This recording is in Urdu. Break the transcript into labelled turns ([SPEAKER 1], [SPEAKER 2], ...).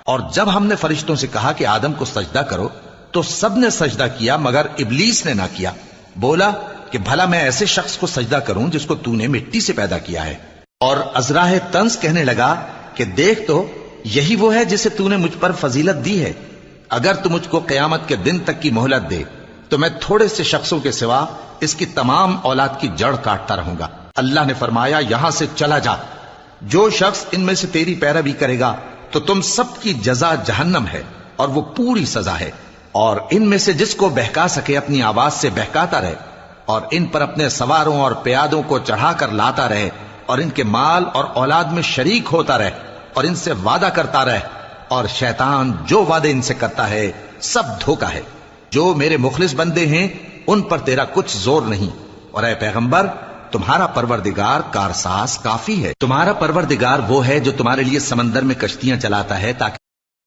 [SPEAKER 1] اور جب ہم نے فرشتوں سے کہا کہ آدم کو سجدہ کرو تو سب نے سجدہ کیا مگر ابلیس نے نہ کیا. بولا کہ بھلا میں ایسے شخص کو سجدہ کروں جس کو تو نے مٹی سے پیدا کیا ہے. اور ازراہ طنز کہنے لگا کہ دیکھ تو یہی وہ ہے جسے تو نے مجھ پر فضیلت دی ہے. اگر تو مجھ کو قیامت کے دن تک کی مہلت دے تو میں تھوڑے سے شخصوں کے سوا اس کی تمام اولاد کی جڑ کاٹتا رہوں گا. اللہ نے فرمایا یہاں سے چلا جا. جو شخص ان میں سے تیری پیروی کرے گا تو تم سب کی جزا جہنم ہے اور وہ پوری سزا ہے. اور ان میں سے جس کو بہکا سکے اپنی آواز سے بہکاتا رہے اور ان پر اپنے سواروں اور پیادوں کو چڑھا کر لاتا رہے اور ان کے مال اور اولاد میں شریک ہوتا رہے اور ان سے وعدہ کرتا رہے. اور شیطان جو وعدے ان سے کرتا ہے سب دھوکا ہے. جو میرے مخلص بندے ہیں ان پر تیرا کچھ زور نہیں. اور اے پیغمبر تمہارا پروردگار کارساز کافی ہے. تمہارا پروردگار وہ ہے جو تمہارے لیے سمندر میں کشتیاں چلاتا ہے تاکہ